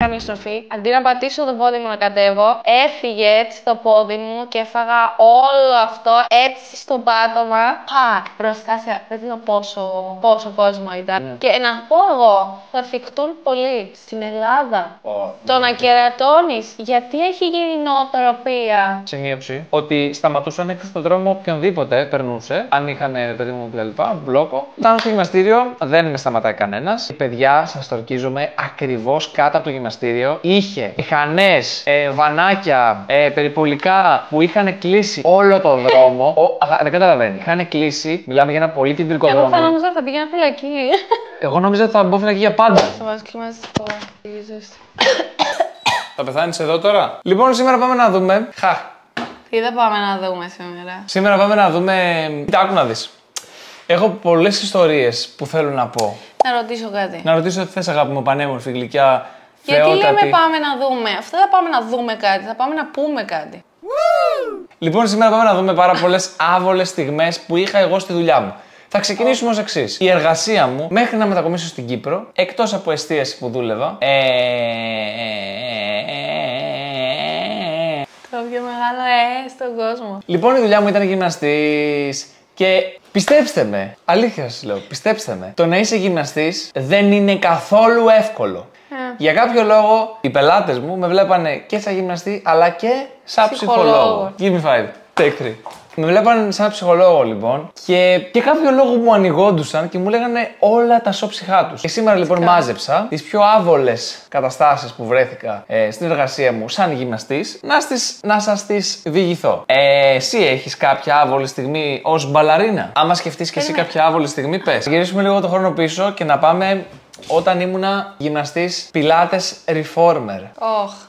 Καλή στροφή. Αντί να πατήσω το πόδι μου να κατέβω, έφυγε έτσι το πόδι μου και έφαγα όλο αυτό έτσι στο πάτωμα. Μπροστά σε. Δεν ξέρω πόσο κόσμο ήταν. Και να πω εγώ, θα θυχτούν πολύ στην Ελλάδα. Το να κερατώνεις, γιατί έχει γίνει νοοτροπία. Σημείωση ότι σταματούσαν έξω στον δρόμο οποιονδήποτε περνούσε. Αν είχαν παιδί μου κτλ. Μπλόκο. Ήταν στο γυμναστήριο, δεν με σταματάει κανένας. Παιδιά, σας το ορκίζομαι, ακριβώς κάτω από το γυμναστήριο είχε μηχανές, βανάκια, περιπολικά που είχαν κλείσει όλο το δρόμο. Δεν καταλαβαίνει. Είχαν κλείσει, μιλάμε για ένα πολύ κεντρικό δρόμο. Εγώ θα νόμιζα θα πήγαινα φυλακή. Εγώ νόμιζα ότι θα μπω φυλακή για πάντα. Θα βάζω και μαζί τώρα. Θα πεθάνεις εδώ τώρα. Λοιπόν, σήμερα πάμε να δούμε. Τι θα πάμε να δούμε σήμερα? Σήμερα πάμε να δούμε. Κοίτα, άκου να δεις. Έχω πολλές ιστορίες που θέλω να πω. Να ρωτήσω κάτι. Να ρωτήσω τι θες, αγάπη μου, πανέμορφη, γλυκιά. Γιατί θεότατη. λέμε πάμε να δούμε? Αυτό δεν θα πάμε να δούμε κάτι, θα πάμε να πούμε κάτι. Λοιπόν, σήμερα πάμε να δούμε πάρα πολλές άβολες στιγμές που είχα εγώ στη δουλειά μου. Θα ξεκινήσουμε ως εξής. Η εργασία μου μέχρι να μετακομίσω στην Κύπρο, εκτός από εστίαση που δούλευα. Το πιο μεγάλο στον κόσμο. Λοιπόν, η δουλειά μου ήταν γυμναστής. Και πιστέψτε με, αλήθεια σας λέω, πιστέψτε με, το να είσαι γυμναστής δεν είναι καθόλου εύκολο. Για κάποιο λόγο, οι πελάτες μου με βλέπανε και σαν γυμναστή, αλλά και σαν ψυχολόγο. Give me 5, take 3. Με βλέπανε σαν ψυχολόγο λοιπόν και κάποιο λόγο μου ανοιγόντουσαν και μου λέγανε όλα τα σώψυχά τους. Και σήμερα λοιπόν μάζεψα τις πιο άβολες καταστάσεις που βρέθηκα στην εργασία μου σαν γυμναστής να σας τις διηγηθώ. Εσύ έχεις κάποια άβολη στιγμή ως μπαλαρίνα? Άμα σκεφτείς και εσύ κάποια άβολη στιγμή, πες. Γυρίσουμε λίγο το χρόνο πίσω και να πάμε όταν ήμουνα γυμναστής πιλάτες reformer.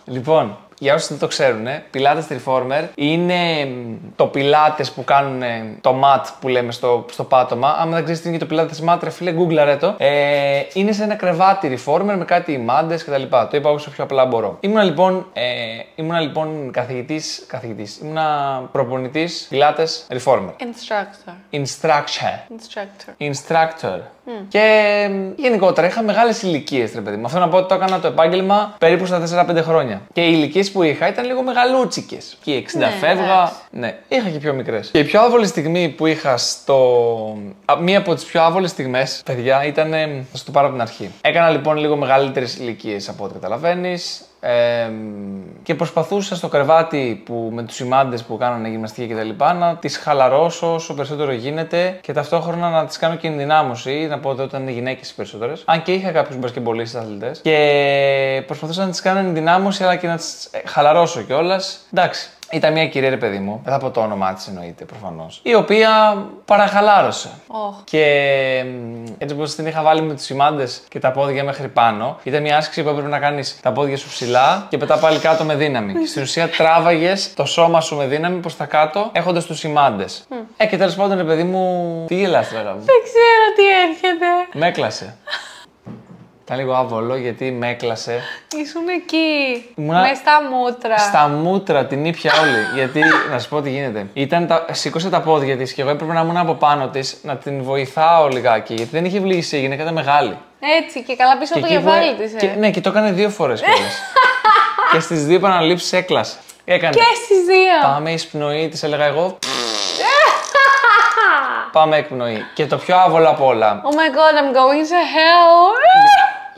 Λοιπόν, για όσοι δεν το ξέρουν, πιλάτες reformer είναι το πιλάτες που κάνουν το mat που λέμε στο πάτωμα. Άμα δεν ξέρεις τι είναι το πιλάτες mat, ρε φίλε, γκούγκλαρε το. Είναι σε ένα κρεβάτι reformer με κάτι μάντες κτλ. Το είπα όσο πιο απλά μπορώ. Ήμουνα λοιπόν καθηγητής, ήμουνα προπονητής πιλάτες reformer. Instructor. Και γενικότερα είχα μεγάλες ηλικίες, ρε παιδί μου. Αυτό να πω ότι το έκανα το επάγγελμα περίπου στα 4-5 χρόνια. Και οι ηλικίες που είχα ήταν λίγο μεγαλούτσικες. Και 60 φεύγα. Ναι, είχα και πιο μικρές. Και η πιο άβολη στιγμή που είχα μία από τις πιο άβολες στιγμές, παιδιά, ήταν. Θα σου το πάρω από την αρχή. Έκανα λοιπόν λίγο μεγαλύτερες ηλικίες από ό,τι καταλαβαίνεις. Και προσπαθούσα στο κρεβάτι με τους ημάντες που κάνανε γυμναστική κτλ. Να τις χαλαρώσω όσο περισσότερο γίνεται και ταυτόχρονα να τις κάνω και ενδυνάμωση. Να πω ότι όταν είναι γυναίκες οι περισσότερες. Αν και είχα κάποιους μπασκετμπολίστες αθλητές. Και προσπαθούσα να τις κάνω ενδυνάμωση αλλά και να τις χαλαρώσω κιόλας. Εντάξει. Ήταν μια κυρία, ρε παιδί μου, δεν θα πω το όνομά της εννοείται προφανώς, η οποία παραχαλάρωσε. Και έτσι όπως την είχα βάλει με τους ημάντες και τα πόδια μέχρι πάνω, ήταν μια άσκηση που έπρεπε να κάνεις τα πόδια σου ψηλά και μετά πάλι κάτω με δύναμη. Και στην ουσία τράβαγες το σώμα σου με δύναμη προς τα κάτω, έχοντας τους ημάντες. Και τέλος πάντων, ρε παιδί μου, τι γελάς τώρα μου? Δεν ξέρω τι έρχεται. Με έκλασε. Ήταν λίγο άβολο γιατί με έκλασε. Ήσουν εκεί. Μες στα μούτρα. Στα μούτρα, την ήπια όλη. Γιατί να σου πω τι γίνεται. Σήκωσε τα πόδια της και εγώ έπρεπε να ήμουν από πάνω της να την βοηθάω λιγάκι. Γιατί δεν είχε βλήσει, η γυναίκα ήταν μεγάλη. Έτσι και καλά πίσω από το κεφάλι της. Ναι, και το έκανε 2 φορές κιόλας. Και στις 2 επαναλήψεις έκλασε. Έκανε. Και στις 2. Πάμε εισπνοή, της έλεγα εγώ. Πάμε εκπνοή. Και το πιο άβολο απ' όλα. Oh my god, I'm going to hell.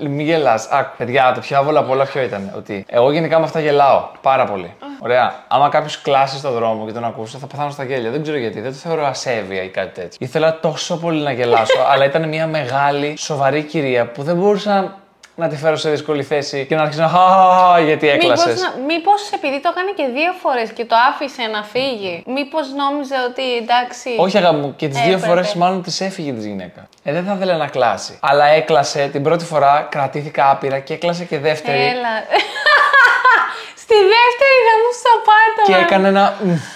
Μην γελάς. Παιδιά, το πιο άβολο απ' όλα ποιο ήταν? Ότι εγώ γενικά με αυτά γελάω πάρα πολύ. Ωραία. Άμα κάποιος κλάσει στον δρόμο και τον ακούσω, θα πεθάνω στα γέλια. Δεν ξέρω γιατί. Δεν το θεωρώ ασέβεια ή κάτι τέτοιο. Ήθελα τόσο πολύ να γελάσω, αλλά ήταν μια μεγάλη, σοβαρή κυρία που δεν μπορούσα να τη φέρω σε δύσκολη θέση και να αρχίσω να γιατί έκλασες. Μήπως επειδή το έκανε και 2 φορές και το άφησε να φύγει, μήπως νόμιζε ότι εντάξει. Όχι, αγάπη μου, και τις 2 φορές μάλλον της έφυγε της γυναίκα. Δεν θα ήθελε να κλάσει. Αλλά έκλασε την πρώτη φορά, κρατήθηκα άπειρα και έκλασε και δεύτερη. Έλα. Στη δεύτερη να μου στο πάτωμα. Και έκανε ένα.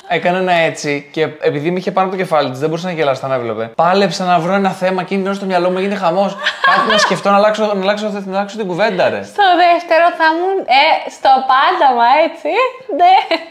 Έκανα ένα έτσι και επειδή με είχε πάνω από το κεφάλι τη, δεν μπορούσα να γελάσει όταν έβλεπε. Πάλεψα να βρω ένα θέμα και είναι στο μυαλό μου, έγινε χαμός. Κάτι να σκεφτώ να αλλάξω την κουβέντα, ρε. Στο δεύτερο θα ήμουν στο πάνταμα, έτσι.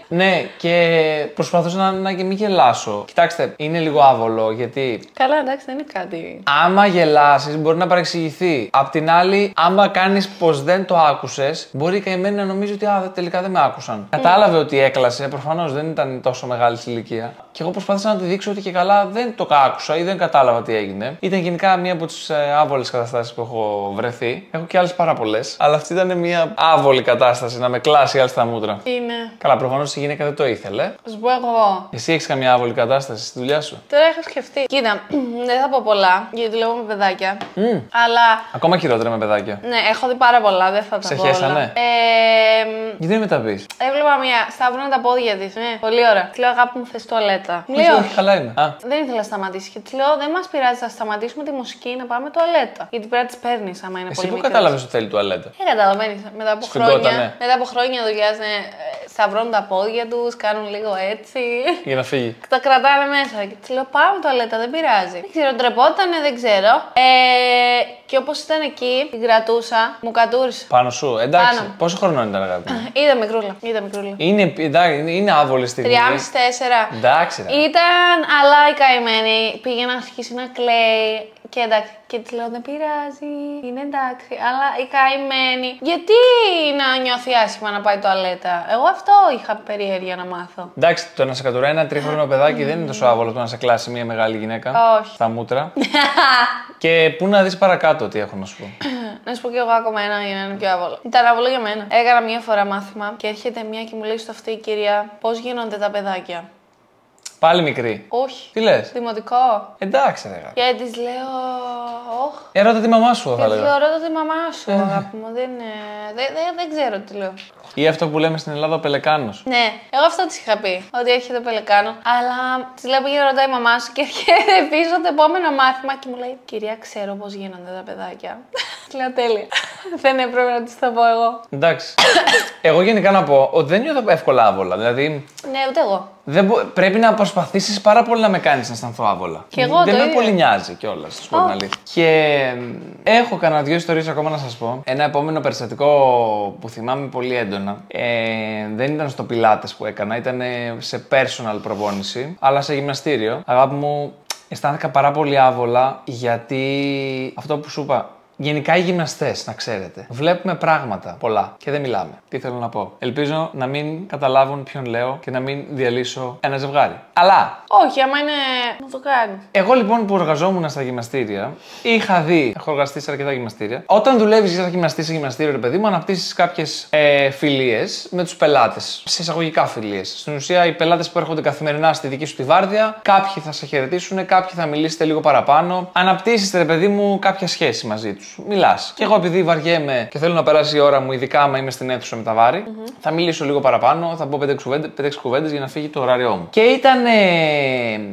Ναι, και προσπαθούσα να μην γελάσω. Κοιτάξτε, είναι λίγο άβολο γιατί. Καλά, εντάξει, δεν είναι κάτι. Άμα γελάσεις, μπορεί να παρεξηγηθεί. Απ' την άλλη, άμα κάνεις πως δεν το άκουσες, μπορεί η καημένη να νομίζει ότι τελικά δεν με άκουσαν. Κατάλαβε ότι έκλασε, προφανώς δεν ήταν τόσο μεγάλη ηλικία. Και εγώ προσπάθησα να τη δείξω ότι και καλά δεν το άκουσα ή δεν κατάλαβα τι έγινε. Ήταν γενικά μία από τις άβολες καταστάσεις που έχω βρεθεί. Έχω και άλλες πάρα πολλές. Αλλά αυτή ήταν μία άβολη κατάσταση να με κλάσει άλλη στα μούτρα. Είναι. Καλά, προφανώς η γυναίκα δεν το ήθελε. Θα σου πω εγώ. Εσύ έχεις καμιά άβολη κατάσταση στη δουλειά σου? Τώρα έχω σκεφτεί. Κοίτα, δεν θα πω πολλά γιατί δουλεύω με παιδάκια. Αλλά. Ακόμα χειρότερα με παιδάκια. Ναι, έχω δει πάρα πολλά, δεν θα τα Σε πω. χέσανε? Γιατί δεν με τα πεις? Έβλεπα μία, σταύρωνα τα πόδια τη. Ναι, πολύ ωραία. Τη λέω, αγάπη μου, θες τουαλέτα. Μου Όχι, λέει, όχι, καλά είμαι. Δεν ήθελα να σταματήσει. Και τη λέω, δεν μας πειράζει, θα σταματήσουμε τη μουσική να πάμε τουαλέτα. Γιατί πρέπει να τη παίρνει άμα είναι Εσύ πολύ πού μικρή. κατάλαβες ότι θέλει τουαλέτα? Δεν καταλαβαίνει. Σφιγγότανε. Μετά από χρόνια δουλειά, ναι, σταυρώνουν τα πόδια του, κάνουν λίγο έτσι. Για να φύγει. Τα κρατάνε μέσα. Και τη λέω, πάμε τουαλέτα, δεν πειράζει. Δεν ξέρω, τρεπότανε, δεν ξέρω. Και όπως ήταν εκεί, την κρατούσα, μου κατούρισε. Πάνω σου, εντάξει. Πάνω. Πόσο χρονών ήταν, αγάπη μου? Είδα μικρούλα. Είναι άβολη στιγμή. 3,5-4. Εντάξει, ρε. Ήταν, αλλά η καημένη πήγε να αρχίσει να κλαίει. Και εντάξει, και τη λέω δεν πειράζει, είναι εντάξει. Αλλά η καημένη, γιατί να νιώθει άσχημα να πάει τουαλέτα? Εγώ αυτό είχα περιέργεια να μάθω. Εντάξει, το να σε κατουράει ένα τρίχρονο παιδάκι δεν είναι τόσο άβολο το να σε κλάσει μια μεγάλη γυναίκα. Όχι. Στα μούτρα. Και πού να δεις παρακάτω τι έχω να σου πω. Να σου πω κι εγώ ακόμα ένα για να είναι πιο άβολο. Ήταν άβολο για μένα. Έκανα μία φορά μάθημα και έρχεται μία και μου λέει στο αυτή η κυρία πώς γίνονται τα παιδάκια. Πάλι μικρή. Όχι. Τι λες? Δημοτικό. Εντάξει, ρε. Και τη λέω. Όχ. Ρώτα τη μαμά σου, θα Και τη λέγα. λέω, ρώτα τη μαμά σου, αγάπη μου. Δεν ξέρω τι λέω. Ή αυτό που λέμε στην Ελλάδα, ο πελεκάνος. Ναι, εγώ αυτό τη είχα πει. Ότι έρχεται ο πελεκάνο. Αλλά τη λέω πήγε να ρωτάει η μαμά σου και έρχεται πίσω το επόμενο μάθημα και μου λέει κυρία, ξέρω πώς γίνονται τα παιδάκια. Τη λέω τέλεια. Δεν έπρεπε να τη το πω εγώ. Εντάξει. Εγώ γενικά να πω ότι δεν νιώθω εύκολα άβολα. Δηλαδή. Ναι, ούτε εγώ. Πρέπει να προσπαθήσεις πάρα πολύ να με κάνεις να αισθανθώ άβολα. Και εγώ δεν το με ίδιο. πολύ νοιάζει κιόλα, να σου πω την αλήθεια. Και έχω κανένα δύο ιστορίες ακόμα να σας πω. Ένα επόμενο περιστατικό που θυμάμαι πολύ έντονα. Δεν ήταν στο πιλάτες που έκανα, ήταν σε personal προπόνηση, αλλά σε γυμναστήριο. Αγάπη μου, αισθάνθηκα πάρα πολύ άβολα γιατί αυτό που σου είπα. Γενικά οι γυμναστές, να ξέρετε, βλέπουμε πράγματα πολλά και δεν μιλάμε. Τι θέλω να πω. Ελπίζω να μην καταλάβουν ποιον λέω και να μην διαλύσω ένα ζευγάρι. Αλλά. Όχι, άμα είναι. Να το κάνει. Εγώ λοιπόν που εργαζόμουν στα γυμναστήρια, είχα δει. Έχω εργαστεί σε αρκετά γυμναστήρια. Όταν δουλεύει σαν γυμναστή σε γυμναστήριο, ρε παιδί μου, αναπτύσσει κάποιες φιλίες με τους πελάτες. Σε εισαγωγικά φιλίες. Στην ουσία, οι πελάτες που έρχονται καθημερινά στη δική σου τη βάρδια, κάποιοι θα σε χαιρετήσουν, κάποιοι θα μιλήσετε λίγο παραπάνω. Αναπτύσσετε, ρε παιδί μου, κάποια σχέση μαζί του. Μιλάς. Και εγώ επειδή βαριέμαι και θέλω να περάσει η ώρα μου, ειδικά άμα είμαι στην αίθουσα με τα βάρη, θα μιλήσω λίγο παραπάνω, θα πω 5-6 κουβέντες για να φύγει το ωράριό μου. Και ήταν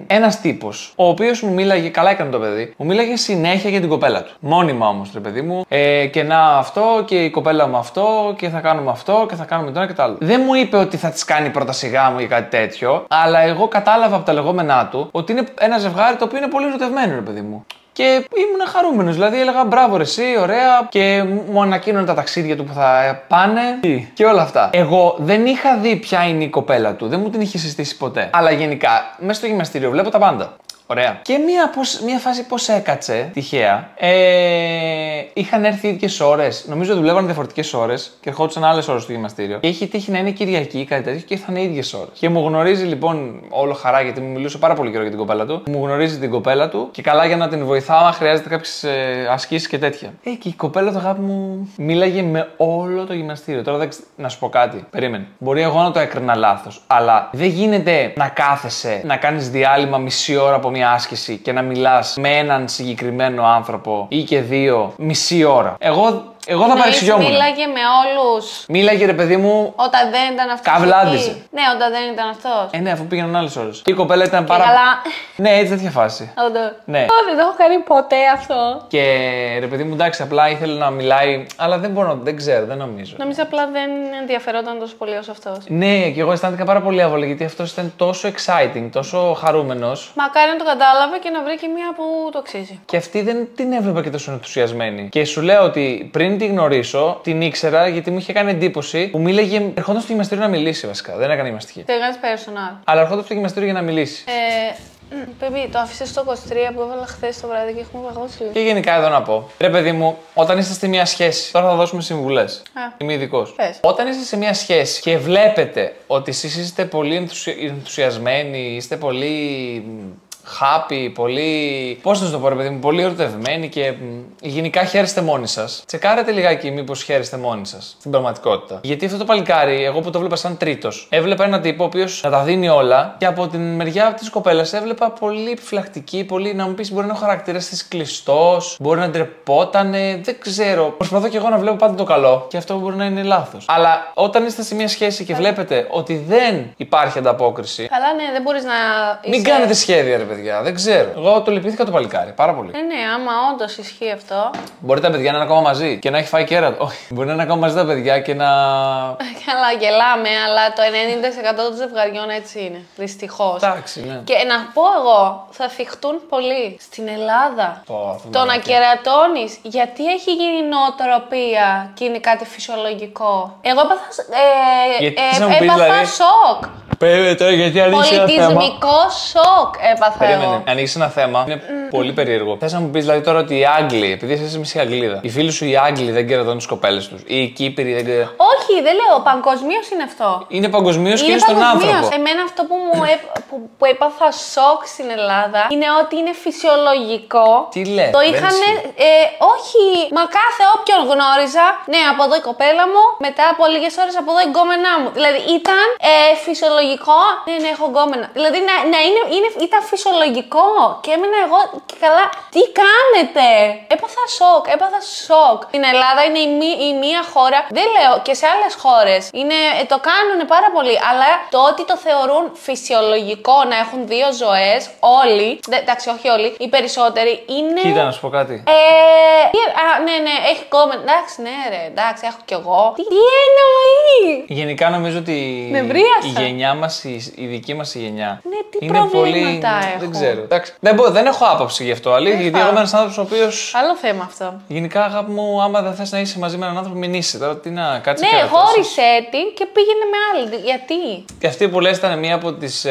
ένας τύπος, ο οποίος μου μίλαγε, καλά έκανε το παιδί, μου μίλαγε συνέχεια για την κοπέλα του. Μόνιμα όμως, ρε παιδί μου, και να αυτό και η κοπέλα μου αυτό και θα κάνουμε αυτό και θα κάνουμε το ένα και το άλλο. Δεν μου είπε ότι θα τη κάνει πρώτα σιγά μου ή κάτι τέτοιο, αλλά εγώ κατάλαβα από τα λεγόμενά του ότι είναι ένα ζευγάρι το οποίο είναι πολύ ερωτευμένο, ρε παιδί μου. Και ήμουν χαρούμενος, δηλαδή έλεγα μπράβο ρε εσύ, ωραία, και μου ανακοίνωνε τα ταξίδια του που θα πάνε και όλα αυτά. Εγώ δεν είχα δει ποια είναι η κοπέλα του, δεν μου την είχε συστήσει ποτέ. Αλλά γενικά, μέσα στο γυμναστήριο βλέπω τα πάντα. Ωραία. Και μία φάση πώς έκατσε, τυχαία, είχαν έρθει ίδιες ώρες. Νομίζω δουλεύαν διαφορετικές ώρες και ερχόντουσαν άλλες ώρες στο γυμναστήριο. Και είχε τύχει να είναι Κυριακή ή κάτι τέτοιο και ήρθαν ίδιες ώρες. Και μου γνωρίζει λοιπόν, όλο χαρά γιατί μου μιλούσε πάρα πολύ καιρό για την κοπέλα του. Μου γνωρίζει την κοπέλα του και καλά για να την βοηθάω, άμα χρειάζεται κάποιες ασκήσεις και τέτοια. Και η κοπέλα του, αγάπη μου, μίλαγε με όλο το γυμναστήριο. Τώρα να σου πω κάτι. Περίμενε. Μπορεί εγώ να το έκρινα λάθος, αλλά δεν γίνεται να κάθεσαι, να κάνεις διάλειμμα μισή ώρα από μια άσκηση και να μιλάς με έναν συγκεκριμένο άνθρωπο ή και δύο μισή ώρα. Εγώ Εγώ θα παρεξηγιόμουν. Μίλαγε με όλους. Μίλαγε ρε παιδί μου. Όταν δεν ήταν αυτός. Καβλάντιζε. Ναι, όταν δεν ήταν αυτός. Ναι, αφού πήγαιναν άλλες ώρες. Και η κοπέλα ήταν πάρα. Καλά. Ναι, έτσι τέτοια φάση. Όντως. Ναι. Δεν το έχω κάνει ποτέ αυτό. Και ρε παιδί μου, εντάξει, απλά ήθελε να μιλάει, αλλά δεν μπορώ, δεν ξέρω, δεν νομίζω. Νομίζω απλά δεν ενδιαφερόταν τόσο πολύ ως αυτός. Ναι, και εγώ αισθάνθηκα πάρα πολύ άβολα γιατί αυτός ήταν τόσο exciting, τόσο χαρούμενος. Μακάρι να το κατάλαβε και να βρει και μία που το αξίζει. Και αυτή δεν την έβλεπα και τόσο ενθουσιασμένη. Και σου λέω ότι πριν την γνωρίσω, την ήξερα γιατί μου είχε κάνει εντύπωση που μίλαγε. Ερχόταν στο γυμναστήριο να μιλήσει βασικά. Δεν έκανε γυμναστική. Το έκανες personal. Αλλά ερχόταν στο γυμναστήριο για να μιλήσει. Παιδί, το άφησες στο 23 που έβαλα χθες το βράδυ και έχουμε παγώσει. Και γενικά εδώ να πω. Ρε παιδί μου, όταν είστε σε μια σχέση. Τώρα θα δώσουμε συμβουλές. Είμαι ειδικός. Όταν είστε σε μια σχέση και βλέπετε ότι εσείς είστε πολύ ενθουσιασμένοι, είστε πολύ happy, πολύ. Πώς να σου το πω, ρε παιδί μου, πολύ ερωτευμένοι και γενικά χαίρεστε μόνοι σας. Τσεκάρετε λιγάκι μήπως χαίρεστε μόνοι σας στην πραγματικότητα. Γιατί αυτό το παλικάρι, εγώ που το βλέπα σαν τρίτος, έβλεπα έναν τύπο ο οποίος να τα δίνει όλα και από την μεριά της κοπέλας έβλεπα πολύ επιφυλακτική, πολύ να μου πεις μπορεί να είναι ο χαρακτήρας της κλειστός, μπορεί να ντρεπότανε, δεν ξέρω. Προσπαθώ κι εγώ να βλέπω πάντα το καλό και αυτό μπορεί να είναι λάθος. Αλλά όταν είστε σε μια σχέση και βλέπετε ότι δεν υπάρχει ανταπόκριση. Καλά, ναι, δεν μπορείς να. Μην κάνετε σχέδια, ρε παιδιά, δεν ξέρω. Εγώ το λυπήθηκα το παλικάρι, πάρα πολύ. Ναι, άμα όντως ισχύει αυτό. Μπορεί τα παιδιά να είναι ακόμα μαζί και να έχει φάει κέρατο. Όχι. Μπορεί να είναι ακόμα μαζί τα παιδιά και να. Καλά, γελάμε, αλλά το 90% των ζευγαριών έτσι είναι. Δυστυχώς. Εντάξει, ναι. Και να πω εγώ, θα θυχτούν πολύ στην Ελλάδα. Το να κερατώνεις, γιατί έχει γίνει νοοτροπία και είναι κάτι φυσιολογικό. Εγώ έπαθα σοκ. Τώρα γιατί ανοίξει ένα θέμα. Πολιτισμικό σοκ έπαθα εγώ. Ανοίξει ένα θέμα. Είναι πολύ περίεργο. Θες να μου πεις δηλαδή τώρα ότι οι Άγγλοι, επειδή εσύ είσαι μισή Αγγλίδα, οι φίλοι σου οι Άγγλοι δεν κερατώνουν τις κοπέλες τους ή οι Κύπροι δεν κερατώνουν. Όχι, δεν λέω. Παγκοσμίως είναι αυτό. Είναι παγκοσμίως και είναι στον άνθρωπο. Εμένα αυτό που έπαθα σοκ στην Ελλάδα είναι ότι είναι φυσιολογικό. Τι λες. Το είχαν. Όχι, μα κάθε όποιον γνώριζα. Ναι, από εδώ η κοπέλα μου, μετά από λίγες ώρες από εδώ η γκόμενά μου. Δηλαδή ήταν φυσιολογικό. Ναι, έχω γκόμενα. Δηλαδή ήταν φυσιολογικό. Και έμεινα εγώ και καλά. Τι κάνετε! Έπαθα σοκ. Στην Ελλάδα είναι η μία χώρα. Δεν λέω και σε άλλες χώρες. Το κάνουν πάρα πολύ. Αλλά το ότι το θεωρούν φυσιολογικό να έχουν δύο ζωές, όλοι. Εντάξει, όχι όλοι. Οι περισσότεροι είναι. Κοίτα, να σου πω κάτι. Ναι, έχει γκόμενα. Εντάξει, ναι, ρε, εντάξει, έχω κι εγώ. Τι εννοεί! Γενικά νομίζω ότι η γενιά μας, η δική μας η γενιά. Ναι, τι είναι πολύ. έχω. Δεν ξέρω. Εντάξει. Δεν έχω άποψη γι' αυτό. Αλήθεια, γιατί εγώ είμαι ένας άνθρωπος ο οποίος. Άλλο θέμα αυτό. Γενικά, αγάπη μου, άμα δεν θες να είσαι μαζί με έναν άνθρωπο, μην είσαι. Τώρα τι να κάτσει. Ναι, χώρισε την και πήγαινε με άλλη. Γιατί? Και αυτή που λες ήταν μία από τις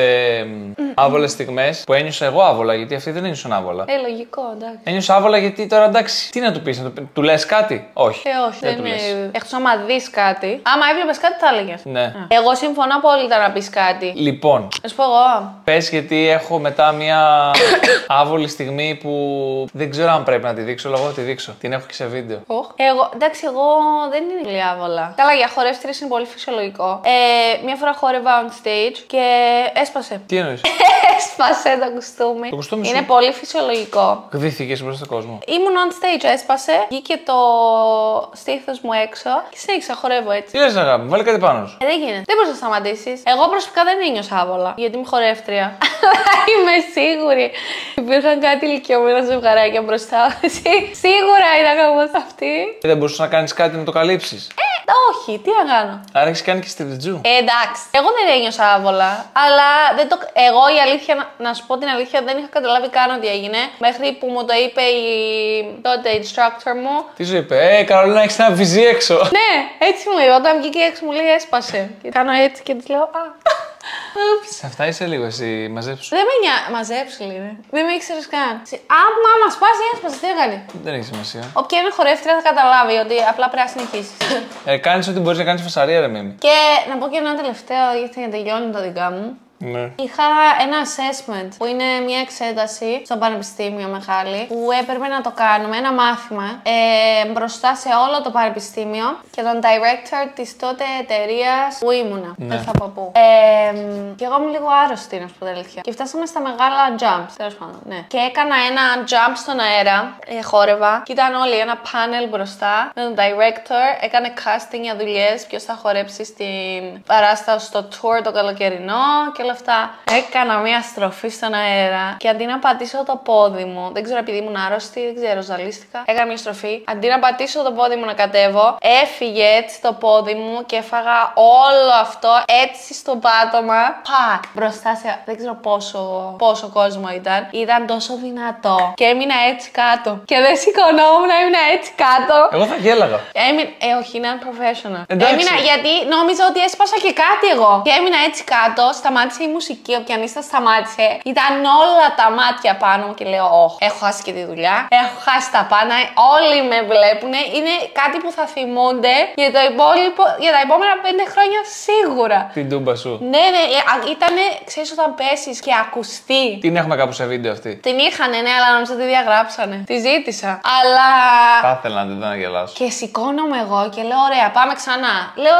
άβολες στιγμές που ένιωσα εγώ άβολα, γιατί αυτοί δεν ένιωσαν άβολα. Λογικό, εντάξει. Ένιωσα άβολα γιατί τώρα εντάξει, τι να του πεις, του λες κάτι? Όχι. Όχι, δεν είναι. Εκτός άμα δεις κάτι. Άμα έβλεπες κάτι, θα έλεγες. Ναι. Εγώ συμφωνώ απόλυτα να πεις κάτι. Λοιπόν. Να σου πω εγώ. Πες γιατί έχω μετά μία άβολη στιγμή που δεν ξέρω αν πρέπει να τη δείξω, αλλά εγώ θα τη δείξω. Την έχω και σε βίντεο. Εντάξει, εγώ δεν είναι πολύ άβολα. Καλά, για χορεύτριες είναι πολύ φυσιολογικό. Μια φορά χόρευα on stage και έσπασε. Τι εννοείς? Έσπασε το κουστούμι. Το κουστούμι είναι σου. πολύ φυσιολογικό. Γδύθηκες μπροστά στον κόσμο. Ήμουν on stage, έσπασε. Βγήκε το στήθος μου έξω και συνέχισα χορεύω έτσι. Τι λες, αγάπη, βάλε κάτι πάνω σου. Δεν γίνεται. Δεν μπορείς να σταματήσεις. Εγώ προσωπικά δεν ένιωσα άβολα γιατί είμαι χορεύτρια. Αλλά είμαι σίγουρη. Υπήρχαν κάτι ηλικιωμένα ζευγαράκια μπροστά. Σίγουρα ήταν όπως αυτή. Δεν μπορούσες να κάνεις κάτι να το καλύψεις. Όχι, τι να κάνω. Άρα έχεις κάνει και στριπτζού. Εντάξει. Εγώ δεν ένιωσα άβολα. Αλλά εγώ η αλήθεια, να σου πω την αλήθεια, δεν είχα καταλάβει καν ότι έγινε. Μέχρι που μου το είπε η τότε instructor μου. Τι σου είπε, Καρολίνα, έχεις ένα βυζί έξω. Ναι, έτσι μου είπε. Όταν βγήκε έξω μου λέει έσπασε. Και κάνω έτσι και της λέω Σε αυτά είσαι λίγο εσύ, μαζέψου. Δεν με μαζέψου λίγο. Δεν με ήξερες καν. Άμα σπάσει, έσπασε, τι έκανε. Δεν έχει σημασία. Όποια είναι χορεύτρια θα καταλάβει ότι απλά πρέπει να συνεχίσει. Κάνεις ό,τι μπορείς να κάνεις φασαρία, ρε Μίμη. Και να πω και ένα τελευταίο, γιατί να τελειώνει τα δικά μου. Ναι. Είχα ένα assessment που είναι μια εξέταση στο πανεπιστήμιο μεγάλη που έπρεπε να το κάνουμε, ένα μάθημα μπροστά σε όλο το πανεπιστήμιο και τον director της τότε εταιρείας που ήμουνα. Ναι. Δεν θα πω πού. Και εγώ ήμουν λίγο άρρωστη, να σου πω την αλήθεια. Και φτάσαμε στα μεγάλα jumps, τέλος πάντων, ναι. Και έκανα ένα jump στον αέρα, χόρευα και ήταν όλοι ένα panel μπροστά με τον director. Έκανε casting για δουλειές, ποιος θα χορέψει στην παράσταση στο tour το καλοκαιρινό και όλα αυτά. Έκανα μια στροφή στον αέρα και αντί να πατήσω το πόδι μου, δεν ξέρω επειδή ήμουν άρρωστη, δεν ξέρω, ζαλίστηκα. Έκανα μια στροφή. Αντί να πατήσω το πόδι μου να κατέβω, έφυγε έτσι το πόδι μου και έφαγα όλο αυτό έτσι στο πάτωμα. Πακ! Μπροστά σε. Δεν ξέρω πόσο κόσμο ήταν. Ήταν τόσο δυνατό. Και έμεινα έτσι κάτω. Και δεν σηκωνόμουν, έμεινα έτσι κάτω. Εγώ θα γέλαγα. Όχι, είναι unprofessional. Εντάξει. Έμεινα γιατί νόμιζα ότι έσπασα και κάτι εγώ. Και έμεινα έτσι κάτω, σταμάτησε η μουσική, ο πιανίστας σταμάτησε. Ήταν όλα τα μάτια πάνω μου και λέω: όχι, έχω χάσει και τη δουλειά. Έχω χάσει τα πάντα. Όλοι με βλέπουν. Είναι κάτι που θα θυμούνται για τα επόμενα 5 χρόνια σίγουρα. Την τούμπα σου. Ναι, ήτανε, ξέρεις, όταν πέσεις και ακουστεί. Την έχουμε κάπου σε βίντεο αυτή. Την είχανε, ναι, αλλά νομίζω ότι τη διαγράψανε. Τη ζήτησα. Αλλά. Θα ήθελα να την δω να γελάσω. Και σηκώνομαι εγώ και λέω: ωραία, πάμε ξανά. Λέω: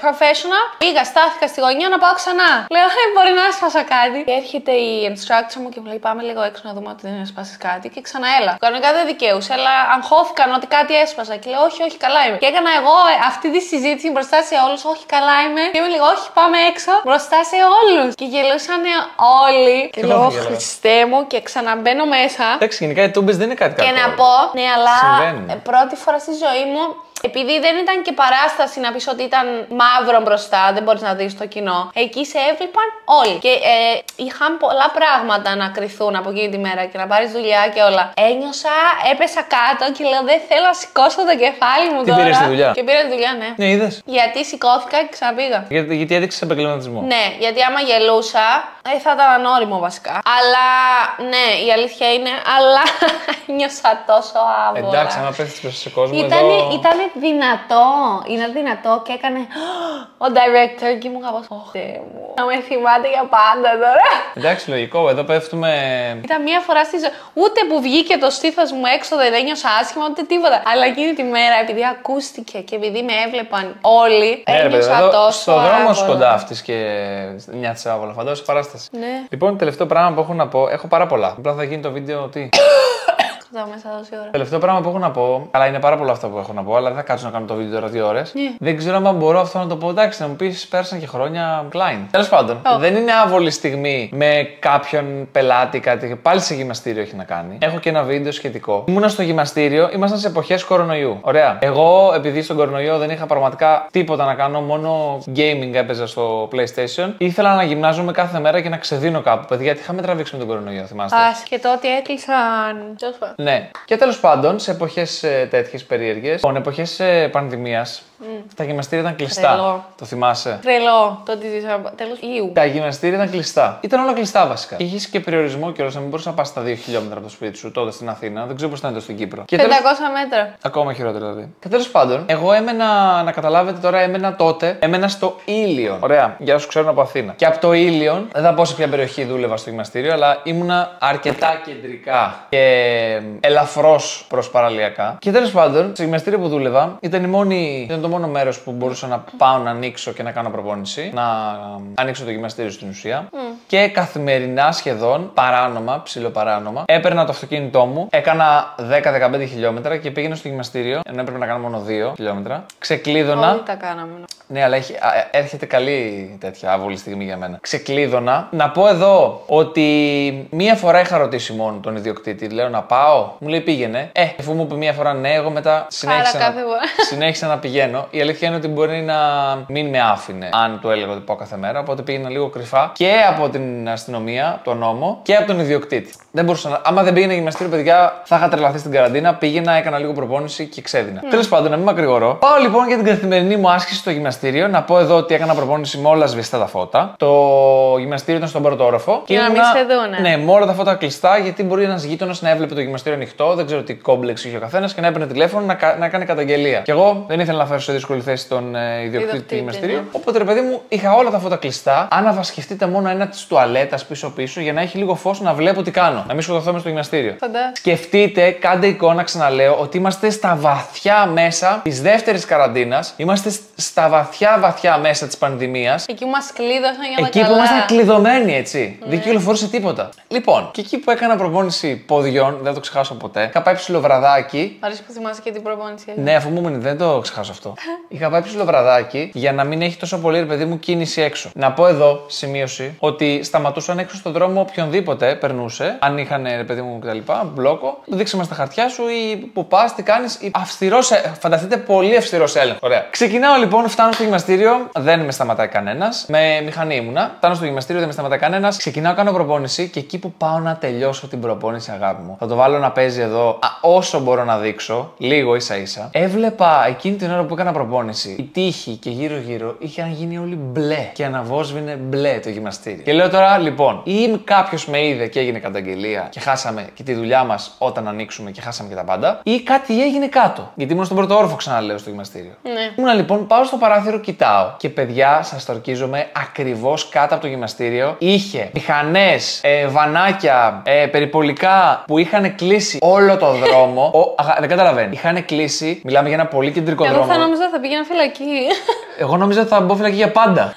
professional. Πήγα, στάθηκα στη γωνία να πάω ξανά. Λέω: μπορεί να έσπασα κάτι. Και έρχεται η instructor μου και μου λέει: πάμε λίγο έξω να δούμε ότι δεν έσπασε κάτι. Και ξαναέλα. Κανονικά δεν δικαίουσε, αλλά αγχώθηκαν ότι κάτι έσπασα. Και λέω: όχι, όχι, καλά είμαι. Και έκανα εγώ αυτή τη συζήτηση μπροστά σε όλου: όχι, καλά είμαι. Και είμαι λίγο: όχι, πάμε έξω μπροστά σε όλου. Και γελούσαν όλοι. Και λέω: Χριστέ μου, και ξαναμπαίνω μέσα. Εντάξει, γενικά οι τούμπες δεν είναι κάτι κακό. Και να πω, ναι, αλλά Συμβαίνουν. πρώτη φορά στη ζωή μου, επειδή δεν ήταν και παράσταση να πεις ότι ήταν μαύρο μπροστά, δεν μπορείς να δεις το κοινό. Εκεί σε έβλεπαν όλοι. Και είχαν πολλά πράγματα να κρυθούν από εκείνη τη μέρα και να πάρεις δουλειά και όλα. Ένιωσα, έπεσα κάτω και λέω: δεν θέλω να σηκώσω το κεφάλι μου τώρα. Και πήρες τη δουλειά. Και πήρα τη δουλειά, ναι. Ναι, είδες. Γιατί σηκώθηκα και ξαναπήγα. Γιατί έδειξες επαγγελματισμό. Ναι, γιατί άμα γελούσα, θα ήταν ανώριμο βασικά. Αλλά ναι, η αλήθεια είναι, αλλά νιώσα τόσο άβολα. Εντάξει, άμα πέφτεις μέσα σε κόσμο. Ήτανε δυνατό. Είναι δυνατό και έκανε ο director και μου κάπως. Θεέ μου. Να με θυμάται για πάντα τώρα. Εντάξει, λογικό, εδώ πέφτουμε. Ήταν μία φορά στη ζωή. Ούτε που βγήκε το στήθος μου έξω, δεν ένιωσα άσχημα, ούτε τίποτα. Αλλά εκείνη τη μέρα, επειδή ακούστηκε και επειδή με έβλεπαν όλοι, ένιωσα τόσο. Στο δρόμο σου κοντάφτεις και νιώθεις άβολα. Φαντάζομαι παράσταση. Ναι. Λοιπόν, τελευταίο πράγμα που έχω να πω. Έχω πάρα πολλά. Απλά θα γίνει το βίντεο τι. Μέσα τόση ώρα. Τελευταίο πράγμα που έχω να πω. Καλά, είναι πάρα πολλά αυτά που έχω να πω, αλλά δεν θα κάτσω να κάνω το βίντεο τώρα 2 ώρες. Δεν ξέρω αν μπορώ αυτό να το πω. Εντάξει, να μου πει πέρασαν και χρόνια Klein. Τέλος πάντων, δεν είναι άβολη στιγμή με κάποιον πελάτη κάτι. Πάλι σε γυμναστήριο έχει να κάνει. Έχω και ένα βίντεο σχετικό. Ήμουνα στο γυμναστήριο, ήμασταν σε εποχές κορονοϊού. Ωραία. Εγώ, επειδή στον κορονοϊό δεν είχα πραγματικά τίποτα να κάνω, μόνο gaming έπαιζα στο PlayStation, ήθελα να γυμνάζομαι κάθε μέρα και να ξεδίνω κάπου. Παιδιά, γιατί είχαμε τραβήξει με τον κορονοϊό, θυμάστε. Και τότε έκλεισαν. Ναι. Και τέλος πάντων, σε εποχές τέτοιες περίεργες, λοιπόν, εποχές πανδημίας, τα γυμναστήρια ήταν κλειστά. Τρελό. Το θυμάσαι. Τρελό. Το ότι ζήσαμε. Τέλος Ιού. Τα γυμναστήρια ήταν κλειστά. Ήταν όλα κλειστά βασικά. Είχε και περιορισμό κιόλας να μην μπορούσε να πα στα 2 χιλιόμετρα από το σπίτι σου τότε στην Αθήνα. Δεν ξέρω πώς ήταν στην Κύπρο. 500 μέτρα. Ακόμα χειρότερα δηλαδή. Και τέλος πάντων, εγώ έμενα, να καταλάβετε τώρα, έμενα στο Ήλιον. Ωραία, για όσους ξέρουν από Αθήνα. Και από το Ήλιον, δεν θα πω σε ποια περιοχή δούλευα στο γυμναστήριο, αλλά ήμουνα αρκετά κεντρικά και ελαφρώς προς παραλιακά. Και τέλος πάντων, στο γυμναστήριο που δούλευα ήταν το μόνο μέρος που μπορούσα να πάω να ανοίξω και να κάνω προπόνηση. Να ανοίξω το γυμναστήριο στην ουσία. Και καθημερινά σχεδόν, παράνομα, ψιλοπαράνομα, έπαιρνα το αυτοκίνητό μου, έκανα 10-15 χιλιόμετρα και πήγαινα στο γυμναστήριο, ενώ έπρεπε να κάνω μόνο 2 χιλιόμετρα. Ξεκλείδωνα. Όλοι τα κάναμε. Ναι, αλλά έρχεται καλή τέτοια άβολη στιγμή για μένα. Ξεκλείδωνα. Να πω εδώ ότι μία φορά είχα ρωτήσει μόνο τον ιδιοκτήτη. Λέω να πάω. Μου λέει πήγαινε. Αφού μου είπε μία φορά ναι, εγώ μετά συνέχισα να πηγαίνω. Η αλήθεια είναι ότι μπορεί να μην με άφηνε αν του έλεγα ότι πάω κάθε μέρα. Οπότε πήγαινα λίγο κρυφά. Και από την αστυνομία, τον νόμο και από τον ιδιοκτήτη. Δεν μπορούσα να. Άμα δεν πήγαινα γυμναστήριο, παιδιά, θα είχα τρελαθεί στην καραντίνα. Πήγαινα, έκανα λίγο προπόνηση και ξέδινα. Τέλος πάντων, να μην μακρηγορώ. Πάω λοιπόν για την καθημερινή μου άσκηση στο γυμναστήριο. Να πω εδώ ότι έκανα προπόνηση με όλα σβηστά τα φώτα. Το γυμναστήριο ήταν στον πρώτο όροφο. Και να μην σε δούνε. Ναι, με όλα τα φώτα κλειστά, γιατί μπορεί ένα γείτονα να έβλεπε το γυμναστήριο ανοιχτό, δεν ξέρω τι κόμπλεξ είχε ο καθένα και να έπαιρνε τηλέφωνο να κάνει καταγγελία. Και εγώ δεν ήθελα να φέρω σε δύσκολη θέση τον ιδιοκτήτη του γυμναστηρίου. Ναι. Οπότε, ρε παιδί μου, είχα όλα τα φώτα κλειστά. Άναβα, σκεφτείτε μόνο ένα τη τουαλέτα πίσω-πίσω για να έχει λίγο φως να βλέπω τι κάνω. Να μην σκοτωθώ μες στο γυμναστήριο. Σκεφτείτε, κάντε εικόνα, ξαναλέω, ότι είμαστε στα βαθιά μέσα τη δεύτερη καραντίνας. Είμαστε στα βαθιά μέσα τη πανδημίας. Εκεί που μας κλείδωσαν για να εκεί που ήμασταν κλειδωμένοι, έτσι. Ναι. Δεν κυκλοφορούσε τίποτα. Λοιπόν, και εκεί που έκανα προπόνηση ποδιών, δεν θα το ξεχάσω ποτέ. Είχα πάει ψιλοβραδάκι. Αρέσει που θυμάσαι και την προπόνηση. Ναι, αφού μου δεν το ξεχάσω αυτό. Είχα πάει ψιλοβραδάκι για να μην έχει τόσο πολύ, ρε παιδί μου, κίνηση έξω. Να πω εδώ, σημείωση, ότι σταματούσαν έξω στον δρόμο οποιονδήποτε περνούσε. Αν είχαν, ρε παιδί μου, κτλ. Μπλόκο, δείξε μας τα χαρτιά σου ή που πας, τι κάνεις. Φανταστείτε, πολύ αυστηρό έλεγχο. Ωραία. Ξεκινάω λοιπόν, φτάνω στο γυμναστήριο, δεν με σταματάει κανένας. Με μηχανή ήμουνα. Φτάνω στο γυμναστήριο, δεν με σταματάει κανένας. Ξεκινάω, κάνω προπόνηση και εκεί που πάω να τελειώσω την προπόνηση, αγάπη μου, θα το βάλω να παίζει εδώ όσο μπορώ να δείξω, λίγο ίσα-ίσα. Έβλεπα εκείνη την ώρα που έκανα προπόνηση, η τύχη και γύρω-γύρω είχαν γίνει όλοι μπλε και αναβόσβηνε μπλε το γυμναστήριο. Και λέω τώρα, λοιπόν, ή κάποιο με είδε και έγινε καταγγελία και χάσαμε και τη δουλειά μας όταν ανοίξουμε και χάσαμε και τα πάντα, ή κάτι έγινε κάτω. Γιατί ήμουν στον πρώτο όροφο, ξαναλέω, στο γυμναστήριο. Ναι. Ήμουνα λοιπόν, πάω στο παράθυρο, κοιτάω. Και παιδιά, σας το ορκίζομαι, ακριβώς κάτω από το γυμναστήριο είχε μηχανές, βανάκια, περιπολικά που είχαν κλείσει όλο το δρόμο. Δεν καταλαβαίνει. Είχαν κλείσει, μιλάμε για ένα πολύ κεντρικό δρόμο. Εγώ θα νόμιζα θα πήγαινα φυλακή. Εγώ νόμιζα ότι θα μπω φυλακή για πάντα.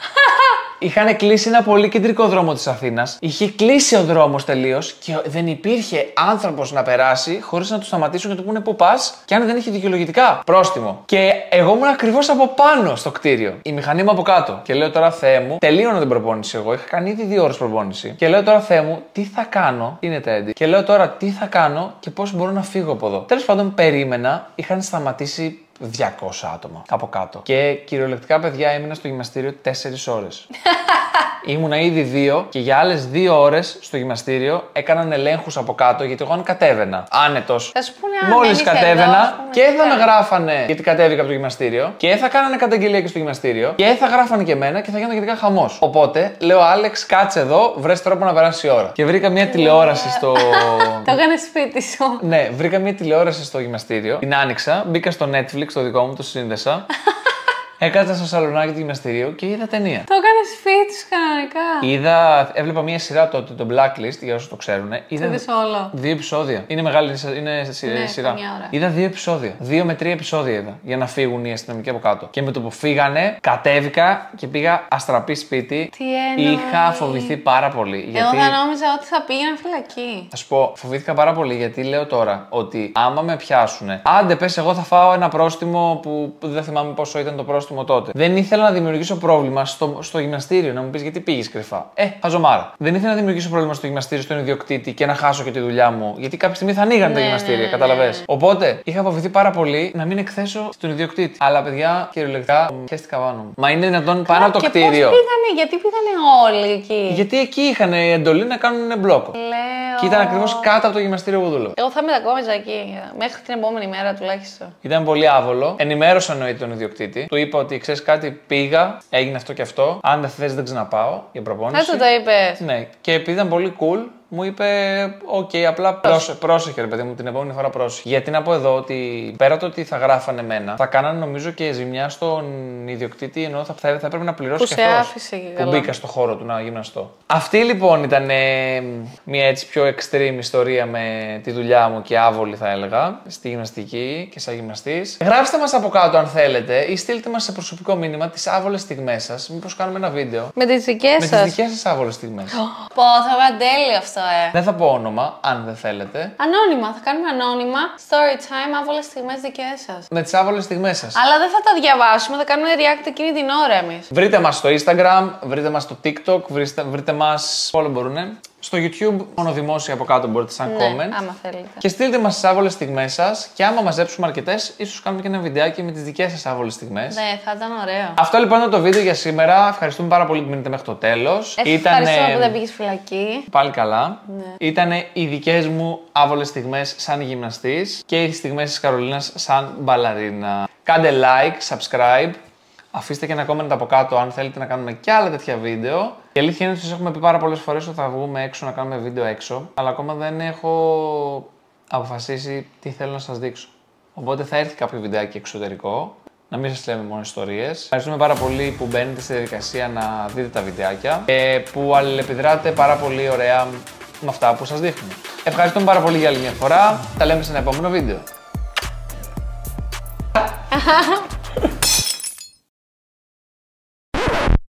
Είχαν κλείσει ένα πολύ κεντρικό δρόμο της Αθήνας. Είχε κλείσει ο δρόμος τελείως και δεν υπήρχε άνθρωπος να περάσει χωρίς να του σταματήσουν και του πούνε πού πας, και αν δεν είχε δικαιολογητικά πρόστιμο. Και εγώ ήμουν ακριβώς από πάνω στο κτίριο. Η μηχανή μου από κάτω. Και λέω τώρα, Θεέ μου, τελείωνα την προπόνηση εγώ. Είχα κάνει ήδη 2 ώρες προπόνηση. Και λέω τώρα, Θεέ μου, τι θα κάνω. Είναι τέντι. Και λέω τώρα, τι θα κάνω και πώς μπορώ να φύγω από εδώ. Τέλος πάντων, περίμενα, είχαν σταματήσει 200 άτομα από κάτω. Και κυριολεκτικά, παιδιά, έμεινα στο γυμναστήριο 4 ώρες. Ήμουνα ήδη 2 και για άλλες 2 ώρες στο γυμναστήριο έκαναν ελέγχους από κάτω, γιατί εγώ αν κατέβαινα άνετος, μόλις κατέβαινα και θα με γράφανε γιατί κατέβηκα από το γυμναστήριο και θα κάνανε καταγγελία και στο γυμναστήριο και θα γράφανε και εμένα και θα γίνανε γενικά χαμός. Οπότε λέω, Άλεξ, κάτσε εδώ, βρες τρόπο να περάσει η ώρα. Και βρήκα μια τηλεόραση στο. Το έκανε σπίτι σου. Ναι, βρήκα μια τηλεόραση στο γυμναστήριο, την άνοιξα, μπήκα στο Netflix, το δικό μου, το σύνδεσα. Έκατσα στο σαλονάκι του γυμναστηρίου και είδα ταινία. Το έκανε σπίτι σου κανονικά. Έβλεπα μια σειρά τότε, το Blacklist, για όσους το ξέρουν. Είδα όλο. 2 επεισόδια. Είναι μεγάλη σειρά. Είδα 2 επεισόδια. 2 με 3 επεισόδια είδα για να φύγουν οι αστυνομικοί από κάτω. Και με το που φύγανε, κατέβηκα και πήγα αστραπή σπίτι. Τι εννοείς? Είχα φοβηθεί πάρα πολύ. Εγώ θα νόμιζα ότι θα πήγαινε φυλακή. Θα σου πω, φοβήθηκα πάρα πολύ γιατί λέω τώρα ότι άμα με πιάσουνε, άντε πες, εγώ θα φάω ένα πρόστιμο που δεν θυμάμαι πόσο ήταν το πρόστιμο τότε. Δεν ήθελα να δημιουργήσω πρόβλημα στο γυμναστήριο, να μου πεις γιατί πήγες κρυφά. Χαζομάρα. Δεν ήθελα να δημιουργήσω πρόβλημα στο γυμναστήριο, στον ιδιοκτήτη και να χάσω και τη δουλειά μου. Γιατί κάποια στιγμή θα ανοίγανε τα γυμναστήρια, καταλαβες. Οπότε είχα φοβηθεί πάρα πολύ να μην εκθέσω στον ιδιοκτήτη. Αλλά παιδιά, κυριολεκτικά, χαίστηκα πάνω μου. Μα είναι δυνατόν πάνω από το κτίριο. Γιατί πήγανε όλοι εκεί? Γιατί εκεί είχαν εντολή να κάνουν μπλόκο. Και ήταν ακριβώς κάτω από το γυμναστήριο που δούλευα. Εγώ θα μετακόμιζα εκεί μέχρι την επόμενη μέρα τουλάχιστον. Ήταν πολύ άβολο. Ενημέρωσα εννοείται τον ιδιοκτήτη. Του είπα ότι ξέρεις κάτι, πήγα, έγινε αυτό και αυτό. Αν δεν θες, δεν ξαναπάω για προπόνηση. Δεν το είπες. Ναι, και επειδή ήταν πολύ cool, μου είπε, οκ, απλά πρόσεχε, ρε παιδί μου, την επόμενη φορά πρόσεχε. Γιατί να πω εδώ ότι πέρα το ότι θα γράφανε εμένα, θα κάνανε νομίζω και ζημιά στον ιδιοκτήτη, ενώ θα έπρεπε να πληρώσει και αυτός που μπήκα στο χώρο του να γυμναστώ. Αυτή λοιπόν ήταν μια έτσι πιο extreme ιστορία με τη δουλειά μου και άβολη, θα έλεγα, στη γυμναστική και σαν γυμναστής. Γράψτε μας από κάτω αν θέλετε ή στείλτε μας σε προσωπικό μήνυμα τις άβολες στιγμές σας. Μήπως κάνουμε ένα βίντεο με τις δικές σας. Με τις δικές σας άβολες στιγμές. Πω, θα βγάλει τέλειο αυτό. Δεν θα πω όνομα, αν δεν θέλετε. Ανώνυμα, θα κάνουμε ανώνυμα. Story time, άβολες στιγμές δικές σας. Με τις άβολες στιγμές σας. Αλλά δεν θα τα διαβάσουμε, θα κάνουμε react εκείνη την ώρα εμείς. Βρείτε μας στο Instagram, βρείτε μας στο TikTok, βρείτε μας όλο μπορούνε. Στο YouTube, μόνο δημόσια από κάτω μπορείτε σαν comment. Άμα θέλετε. Και στείλτε μας τις άβολες στιγμές σας. Και άμα μαζέψουμε αρκετές, ίσως κάνουμε και ένα βιντεάκι με τις δικές σας άβολες στιγμές. Ναι, θα ήταν ωραίο. Αυτό λοιπόν είναι το βίντεο για σήμερα. Ευχαριστούμε πάρα πολύ που μείνετε μέχρι το τέλος. Ευχαριστούμε που δεν πήγες φυλακή. Πάλι καλά. Ναι. Ήτανε οι δικές μου άβολες στιγμές σαν γυμναστής και οι στιγμές της Καρολίνας σαν μπαλαρίνα. Κάντε like, subscribe. Αφήστε και ένα comment από κάτω αν θέλετε να κάνουμε και άλλα τέτοια βίντεο. Η αλήθεια είναι ότι σας έχουμε πει πάρα πολλές φορές ότι θα βγούμε έξω να κάνουμε βίντεο έξω, αλλά ακόμα δεν έχω αποφασίσει τι θέλω να σας δείξω. Οπότε θα έρθει κάποιο βιντεάκι εξωτερικό, να μην σας λέμε μόνο ιστορίες. Ευχαριστούμε πάρα πολύ που μπαίνετε στη διαδικασία να δείτε τα βιντεάκια και που αλληλεπιδράτε πάρα πολύ ωραία με αυτά που σας δείχνουμε. Ευχαριστούμε πάρα πολύ για άλλη μια φορά. Τα λέμε σε ένα επόμενο βίντεο.